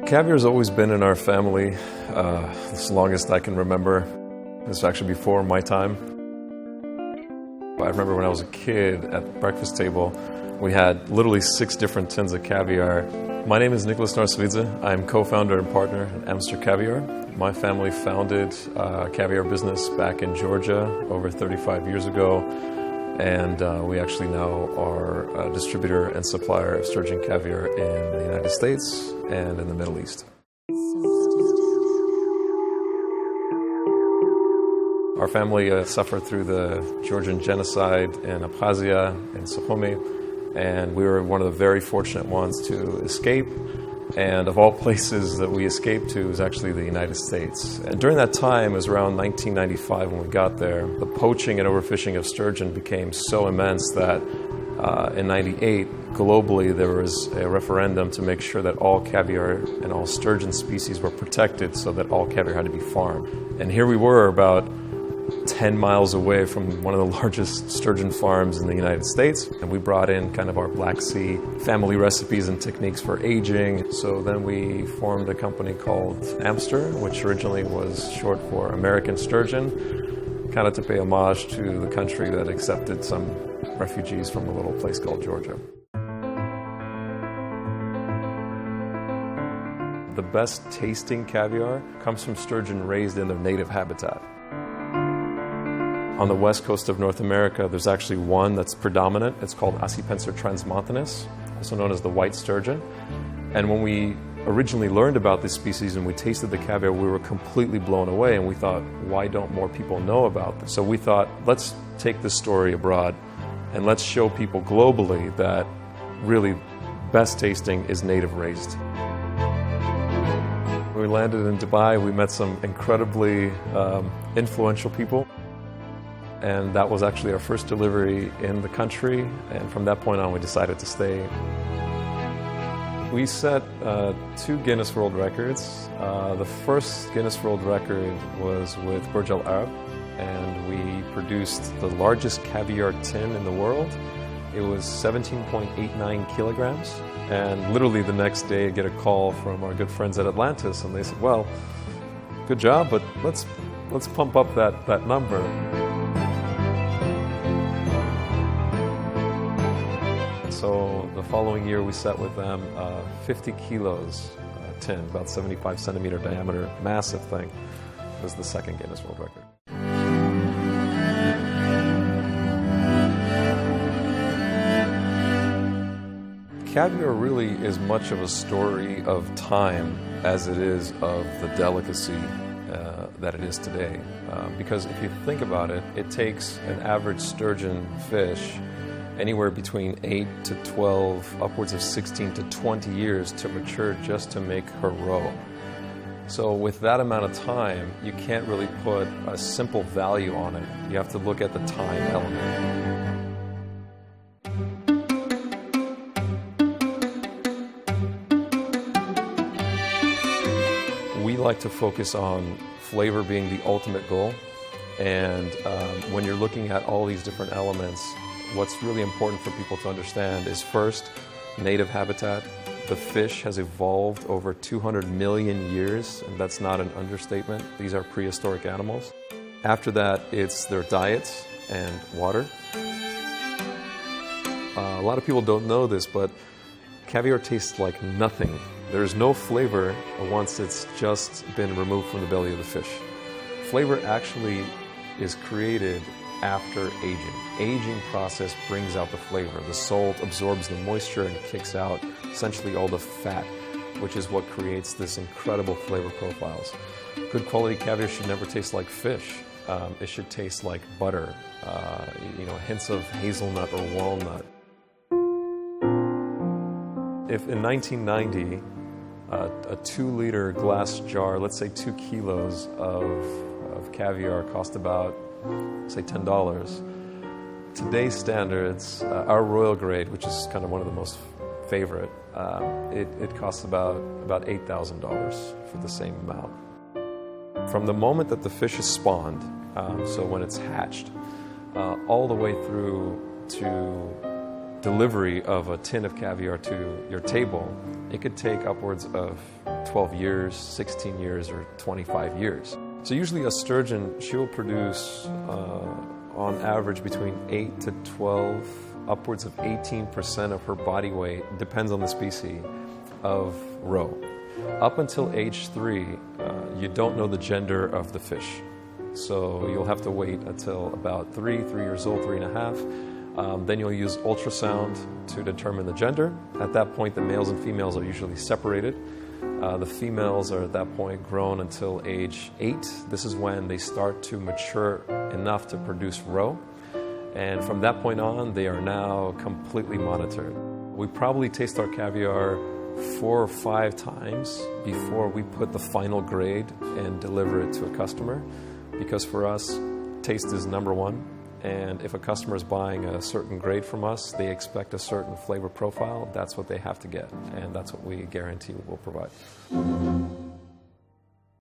Caviar's always been in our family as long as I can remember. This is actually before my time. I remember when I was a kid at the breakfast table, we had literally 6 different tins of caviar. My name is Nicholas Narsvidze. I'm co-founder and partner at Amsterdam Caviar. My family founded a caviar business back in Georgia over 35 years ago. And we actually now are a distributor and supplier of sturgeon caviar in the United States and in the Middle East. Our family suffered through the Georgian genocide in Abkhazia and Sukhumi, and we were one of the very fortunate ones to escape. And of all places that we escaped to was actually the United States. And during that time, it was around 1995 when we got there, the poaching and overfishing of sturgeon became so immense that in 98, globally, there was a referendum to make sure that all caviar and all sturgeon species were protected so that all caviar had to be farmed. And here we were about 10 miles away from one of the largest sturgeon farms in the United States. And we brought in kind of our Black Sea family recipes and techniques for aging. So then we formed a company called Amsterdam, which originally was short for American Sturgeon, kind of to pay homage to the country that accepted some refugees from a little place called Georgia. The best tasting caviar comes from sturgeon raised in their native habitat. On the west coast of North America, there's actually one that's predominant. It's called Accipenser transmontanus, also known as the white sturgeon. And when we originally learned about this species and we tasted the caviar, we were completely blown away, and we thought, why don't more people know about this? So we thought, let's take this story abroad and let's show people globally that really best tasting is native raised. When we landed in Dubai, we met some incredibly influential people. And that was actually our first delivery in the country. And from that point on, we decided to stay. We set 2 Guinness World Records. The first Guinness World Record was with Burj Al Arab, and we produced the largest caviar tin in the world. It was 17.89 kilograms. And literally the next day, I get a call from our good friends at Atlantis, and they said, well, good job, but let's pump up that number. So the following year we set with them 50 kilos tin, about 75 centimeter diameter, massive thing. It was the second Guinness World Record. Caviar really is much of a story of time as it is of the delicacy that it is today. Because if you think about it, it takes an average sturgeon fish anywhere between 8 to 12, upwards of 16 to 20 years to mature just to make her roe. So with that amount of time, you can't really put a simple value on it. You have to look at the time element. We like to focus on flavor being the ultimate goal. And when you're looking at all these different elements, what's really important for people to understand is first, native habitat. The fish has evolved over 200 million years, and that's not an understatement. These are prehistoric animals. After that, it's their diets and water. A lot of people don't know this, but caviar tastes like nothing. There's no flavor once it's just been removed from the belly of the fish. Flavor actually is created after aging. Aging process brings out the flavor. The salt absorbs the moisture and kicks out essentially all the fat, which is what creates this incredible flavor profiles. Good quality caviar should never taste like fish. It should taste like butter, hints of hazelnut or walnut. If in 1990, a 2-liter glass jar, let's say 2 kilos of caviar cost about, say, $10. Today's standards, our royal grade, which is kind of one of the most favorite, it costs about $8,000 for the same amount. From the moment that the fish is spawned, so when it's hatched, all the way through to delivery of a tin of caviar to your table, it could take upwards of 12 years, 16 years, or 25 years. So usually a sturgeon, she'll produce on average between 8 to 12, upwards of 18% of her body weight, depends on the species, of roe. Up until age 3, you don't know the gender of the fish. So you'll have to wait until about 3 years old, 3.5. Then you'll use ultrasound to determine the gender. At that point, the males and females are usually separated. The females are at that point grown until age 8. This is when they start to mature enough to produce roe. And from that point on, they are now completely monitored. We probably taste our caviar 4 or 5 times before we put the final grade and deliver it to a customer. Because for us, taste is number one. And if a customer is buying a certain grade from us, they expect a certain flavor profile. That's what they have to get. And that's what we guarantee we'll provide.